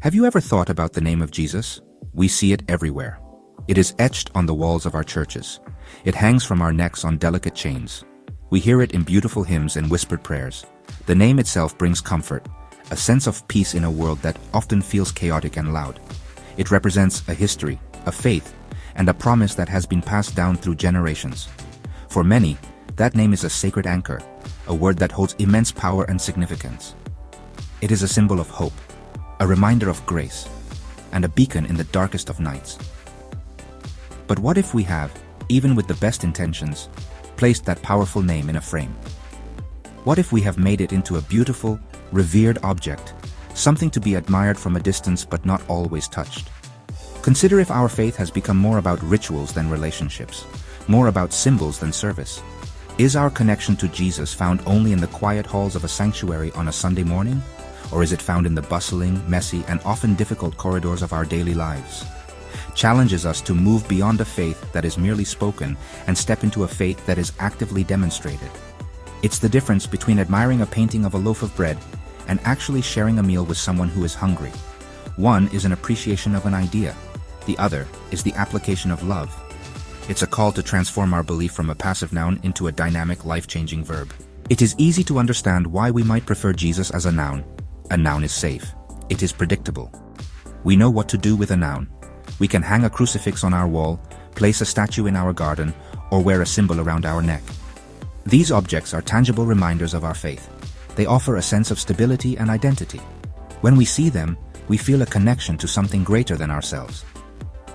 Have you ever thought about the name of Jesus? We see it everywhere. It is etched on the walls of our churches. It hangs from our necks on delicate chains. We hear it in beautiful hymns and whispered prayers. The name itself brings comfort, a sense of peace in a world that often feels chaotic and loud. It represents a history, a faith, and a promise that has been passed down through generations. For many, that name is a sacred anchor, a word that holds immense power and significance. It is a symbol of hope, a reminder of grace, and a beacon in the darkest of nights. But what if we have, even with the best intentions, placed that powerful name in a frame? What if we have made it into a beautiful, revered object, something to be admired from a distance but not always touched? Consider if our faith has become more about rituals than relationships, more about symbols than service. Is our connection to Jesus found only in the quiet halls of a sanctuary on a Sunday morning? Or is it found in the bustling, messy, and often difficult corridors of our daily lives? Challenges us to move beyond a faith that is merely spoken and step into a faith that is actively demonstrated. It's the difference between admiring a painting of a loaf of bread and actually sharing a meal with someone who is hungry. One is an appreciation of an idea. The other is the application of love. It's a call to transform our belief from a passive noun into a dynamic, life-changing verb. It is easy to understand why we might prefer Jesus as a noun. A noun is safe. It is predictable. We know what to do with a noun. We can hang a crucifix on our wall, place a statue in our garden, or wear a symbol around our neck. These objects are tangible reminders of our faith. They offer a sense of stability and identity. When we see them, we feel a connection to something greater than ourselves.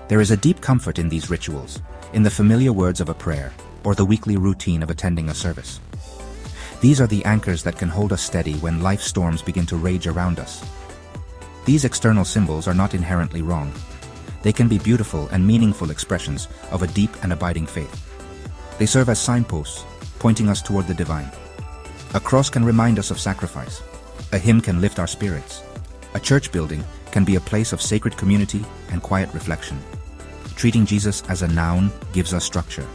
There is a deep comfort in these rituals, in the familiar words of a prayer, or the weekly routine of attending a service. These are the anchors that can hold us steady when life's storms begin to rage around us. These external symbols are not inherently wrong. They can be beautiful and meaningful expressions of a deep and abiding faith. They serve as signposts, pointing us toward the divine. A cross can remind us of sacrifice. A hymn can lift our spirits. A church building can be a place of sacred community and quiet reflection. Treating Jesus as a noun gives us structure.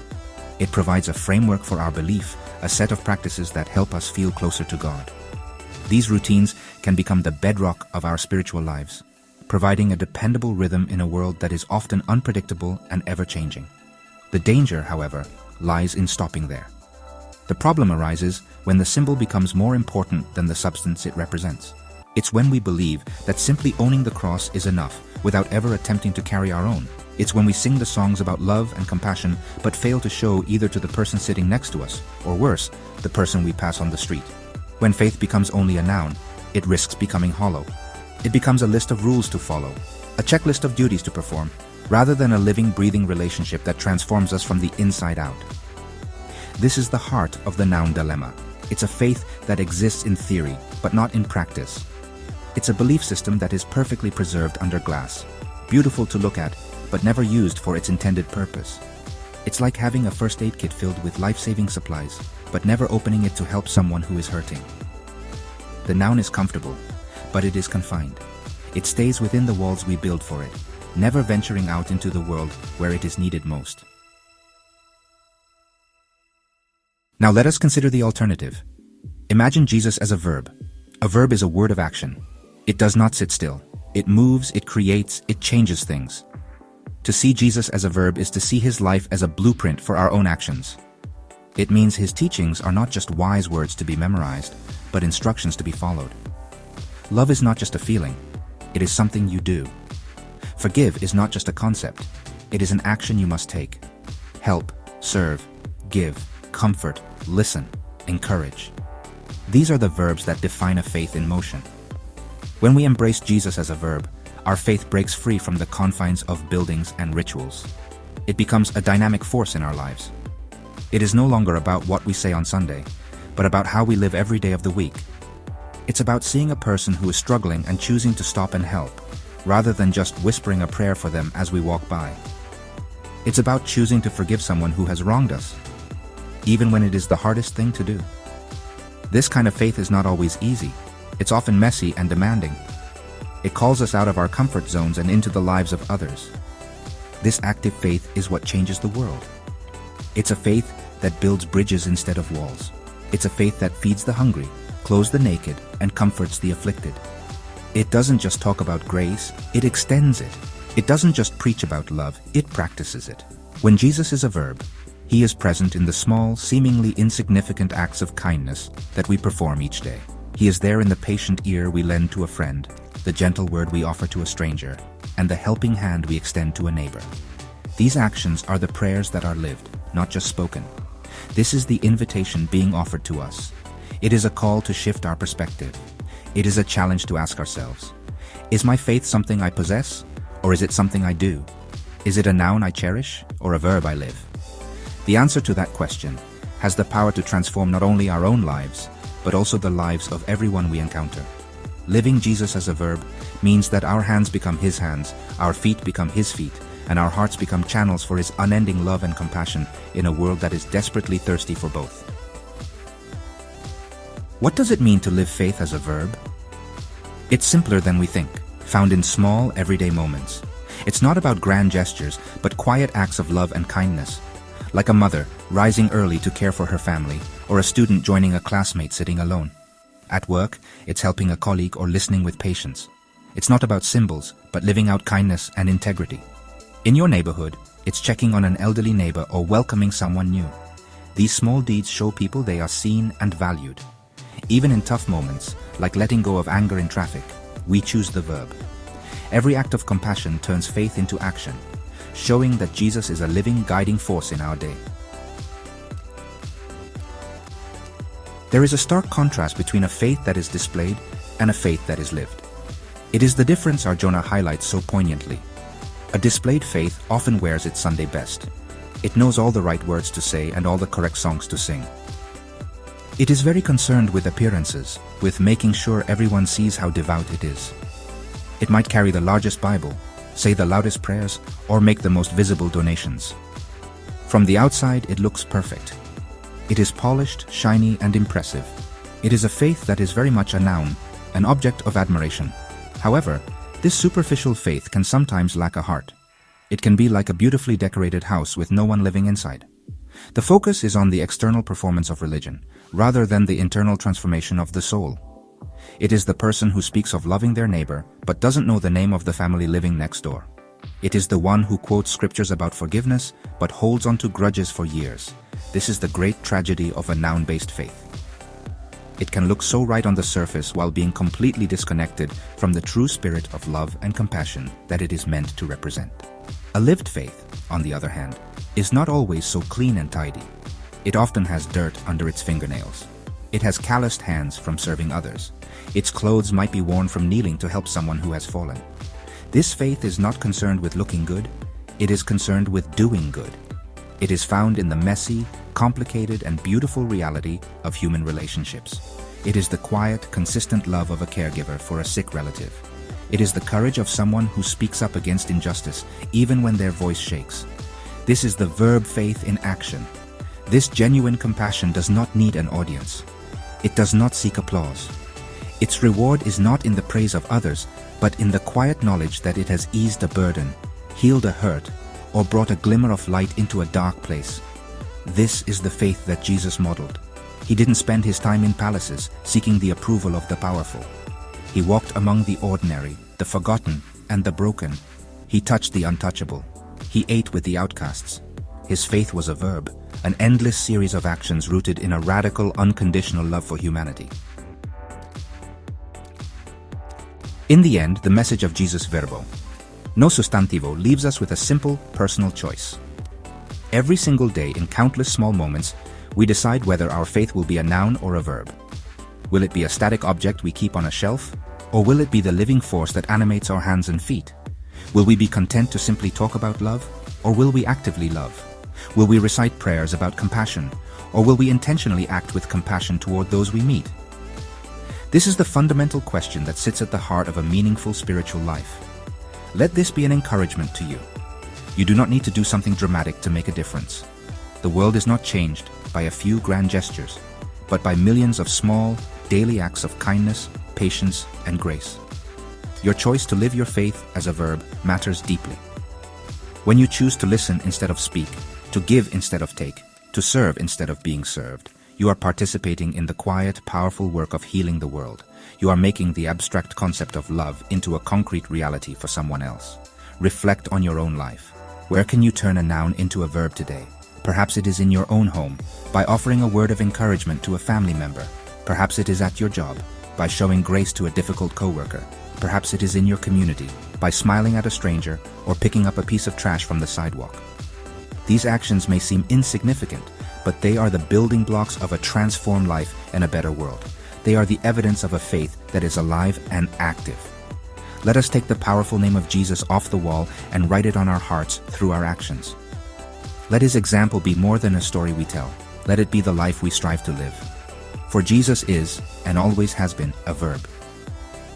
It provides a framework for our belief, a set of practices that help us feel closer to God. These routines can become the bedrock of our spiritual lives, providing a dependable rhythm in a world that is often unpredictable and ever-changing. The danger, however, lies in stopping there. The problem arises when the symbol becomes more important than the substance it represents. It's when we believe that simply owning the cross is enough without ever attempting to carry our own. It's when we sing the songs about love and compassion but fail to show either to the person sitting next to us, or worse, the person we pass on the street. When faith becomes only a noun, it risks becoming hollow. It becomes a list of rules to follow, a checklist of duties to perform, rather than a living, breathing relationship that transforms us from the inside out. This is the heart of the noun dilemma. It's a faith that exists in theory, but not in practice. It's a belief system that is perfectly preserved under glass, beautiful to look at, but never used for its intended purpose. It's like having a first aid kit filled with life-saving supplies, but never opening it to help someone who is hurting. The noun is comfortable, but it is confined. It stays within the walls we build for it, never venturing out into the world where it is needed most. Now let us consider the alternative. Imagine Jesus as a verb. A verb is a word of action. It does not sit still. It moves, it creates, it changes things. To see Jesus as a verb is to see his life as a blueprint for our own actions. It means his teachings are not just wise words to be memorized, but instructions to be followed. Love is not just a feeling, it is something you do. Forgive is not just a concept, it is an action you must take. Help, serve, give, comfort, listen, encourage. These are the verbs that define a faith in motion. When we embrace Jesus as a verb, our faith breaks free from the confines of buildings and rituals. It becomes a dynamic force in our lives. It is no longer about what we say on Sunday, but about how we live every day of the week. It's about seeing a person who is struggling and choosing to stop and help, rather than just whispering a prayer for them as we walk by. It's about choosing to forgive someone who has wronged us, even when it is the hardest thing to do. This kind of faith is not always easy. It's often messy and demanding. It calls us out of our comfort zones and into the lives of others. This active faith is what changes the world. It's a faith that builds bridges instead of walls. It's a faith that feeds the hungry, clothes the naked, and comforts the afflicted. It doesn't just talk about grace, it extends it. It doesn't just preach about love, it practices it. When Jesus is a verb, he is present in the small, seemingly insignificant acts of kindness that we perform each day. He is there in the patient ear we lend to a friend, the gentle word we offer to a stranger, and the helping hand we extend to a neighbor. These actions are the prayers that are lived, not just spoken. This is the invitation being offered to us. It is a call to shift our perspective. It is a challenge to ask ourselves, is my faith something I possess, or is it something I do? Is it a noun I cherish, or a verb I live? The answer to that question has the power to transform not only our own lives, but also the lives of everyone we encounter. Living Jesus as a verb means that our hands become his hands, our feet become his feet, and our hearts become channels for his unending love and compassion in a world that is desperately thirsty for both. What does it mean to live faith as a verb? It's simpler than we think, found in small, everyday moments. It's not about grand gestures, but quiet acts of love and kindness. Like a mother rising early to care for her family, or a student joining a classmate sitting alone. At work, it's helping a colleague or listening with patience. It's not about symbols, but living out kindness and integrity. In your neighborhood, it's checking on an elderly neighbor or welcoming someone new. These small deeds show people they are seen and valued. Even in tough moments, like letting go of anger in traffic, we choose the verb. Every act of compassion turns faith into action, showing that Jesus is a living guiding force in our day. There is a stark contrast between a faith that is displayed and a faith that is lived. It is the difference our Jonah highlights so poignantly. A displayed faith often wears its Sunday best. It knows all the right words to say and all the correct songs to sing. It is very concerned with appearances, with making sure everyone sees how devout it is. It might carry the largest Bible, say the loudest prayers, or make the most visible donations. From the outside, it looks perfect. It is polished, shiny, and impressive. It is a faith that is very much a noun, an object of admiration. However, this superficial faith can sometimes lack a heart. It can be like a beautifully decorated house with no one living inside. The focus is on the external performance of religion, rather than the internal transformation of the soul. It is the person who speaks of loving their neighbor, but doesn't know the name of the family living next door. It is the one who quotes scriptures about forgiveness, but holds on to grudges for years. This is the great tragedy of a noun-based faith. It can look so right on the surface while being completely disconnected from the true spirit of love and compassion that it is meant to represent. A lived faith, on the other hand, is not always so clean and tidy. It often has dirt under its fingernails. It has calloused hands from serving others. Its clothes might be worn from kneeling to help someone who has fallen. This faith is not concerned with looking good, it is concerned with doing good. It is found in the messy, complicated, and beautiful reality of human relationships. It is the quiet, consistent love of a caregiver for a sick relative. It is the courage of someone who speaks up against injustice, even when their voice shakes. This is the verb faith in action. This genuine compassion does not need an audience. It does not seek applause. Its reward is not in the praise of others, but in the quiet knowledge that it has eased a burden, healed a hurt, or brought a glimmer of light into a dark place. This is the faith that Jesus modeled. He didn't spend his time in palaces, seeking the approval of the powerful. He walked among the ordinary, the forgotten, and the broken. He touched the untouchable. He ate with the outcasts. His faith was a verb, an endless series of actions rooted in a radical, unconditional love for humanity. In the end, the message of Jesus Verbo, no sustantivo, leaves us with a simple, personal choice. Every single day, in countless small moments, we decide whether our faith will be a noun or a verb. Will it be a static object we keep on a shelf, or will it be the living force that animates our hands and feet? Will we be content to simply talk about love, or will we actively love? Will we recite prayers about compassion, or will we intentionally act with compassion toward those we meet? This is the fundamental question that sits at the heart of a meaningful spiritual life. Let this be an encouragement to you. You do not need to do something dramatic to make a difference. The world is not changed by a few grand gestures, but by millions of small, daily acts of kindness, patience, and grace. Your choice to live your faith as a verb matters deeply. When you choose to listen instead of speak, to give instead of take, to serve instead of being served, you are participating in the quiet, powerful work of healing the world. You are making the abstract concept of love into a concrete reality for someone else. Reflect on your own life. Where can you turn a noun into a verb today? Perhaps it is in your own home, by offering a word of encouragement to a family member. Perhaps it is at your job, by showing grace to a difficult coworker. Perhaps it is in your community, by smiling at a stranger or picking up a piece of trash from the sidewalk. These actions may seem insignificant, but they are the building blocks of a transformed life and a better world. They are the evidence of a faith that is alive and active. Let us take the powerful name of Jesus off the wall and write it on our hearts through our actions. Let his example be more than a story we tell. Let it be the life we strive to live. For Jesus is, and always has been, a verb.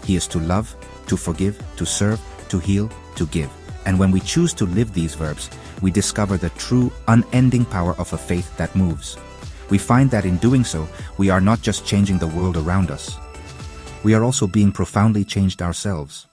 He is to love, to forgive, to serve, to heal, to give. And when we choose to live these verbs, we discover the true, unending power of a faith that moves. We find that in doing so, we are not just changing the world around us. We are also being profoundly changed ourselves.